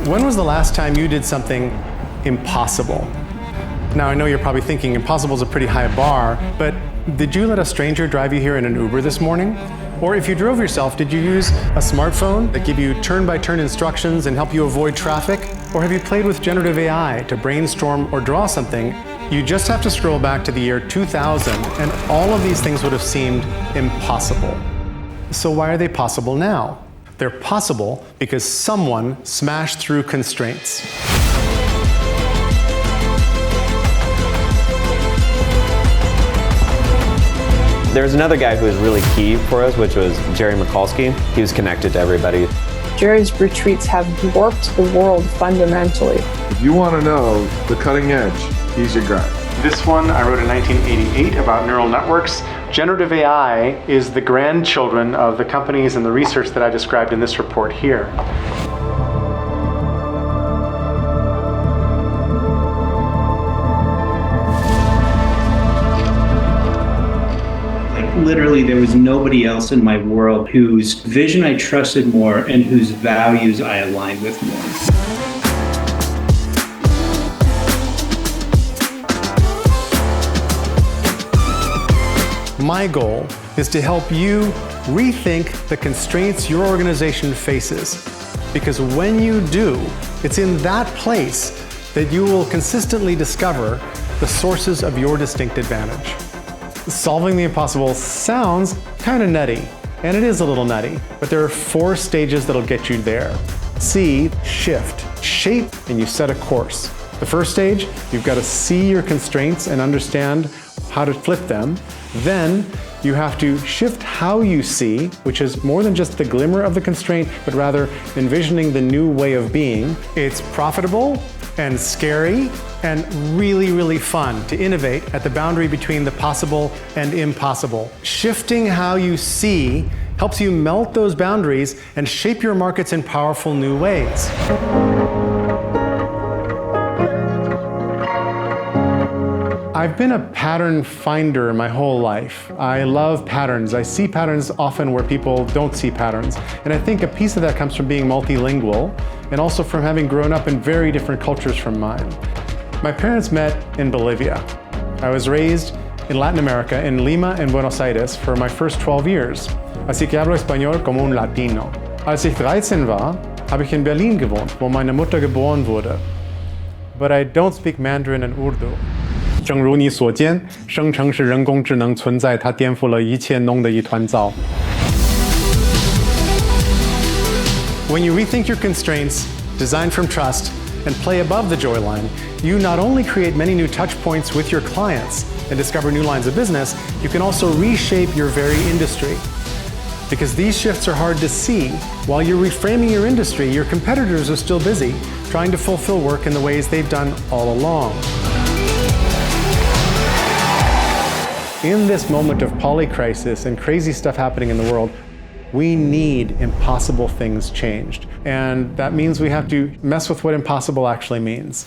When was the last time you did something impossible? Now, I know you're probably thinking impossible is a pretty high bar, but did you let a stranger drive you here in an Uber this morning? Or if you drove yourself, did you use a smartphone that give you turn-by-turn instructions and help you avoid traffic? Or have you played with generative AI to brainstorm or draw something? You just have to scroll back to the year 2000, and all of these things would have seemed impossible. So why are they possible now? They're possible because someone smashed through constraints. There's another guy who was really key for us, which was Michalski. He was connected to everybody. Jerry's retreats have warped the world fundamentally. If you want to know the cutting edge, he's your guy. This one I wrote in 1988 about neural networks. Generative AI is the grandchildren of the companies and the research that I described in this report here. Literally, there was nobody else in my world whose vision I trusted more and whose values I aligned with more. My goal is to help you rethink the constraints your organization faces. Because when you do, it's in that place that you will consistently discover the sources of your distinct advantage. Solving the impossible sounds kind of nutty, and it is a little nutty, but there are 4 stages that'll get you there. See, shift, shape, and you set a course. The first stage, you've got to see your constraints and understand how to flip them. Then you have to shift how you see, which is more than just the glimmer of the constraint, but rather envisioning the new way of being. It's profitable and scary and really, really fun to innovate at the boundary between the possible and impossible. Shifting how you see helps you melt those boundaries and shape your markets in powerful new ways. I've been a pattern finder my whole life. I love patterns. I see patterns often where people don't see patterns. And I think a piece of that comes from being multilingual and also from having grown up in very different cultures from mine. My parents met in Bolivia. I was raised in Latin America, in Lima and Buenos Aires for my first 12 years. Así que hablo español como un latino. Als ich 13 war, habe ich in Berlin gewohnt, wo meine Mutter geboren wurde. But I don't speak Mandarin and Urdu. 正如你所见，生成式人工智能存在，它颠覆了一切，弄得一团糟。When you rethink your constraints, design from trust, and play above the joy line, you not only create many new touch points with your clients and discover new lines of business, you can also reshape your very industry. Because these shifts are hard to see. While you're reframing your industry, your competitors are still busy trying to fulfill work in the ways they've done all along. In this moment of polycrisis and crazy stuff happening in the world, we need impossible things changed. And that means we have to mess with what impossible actually means.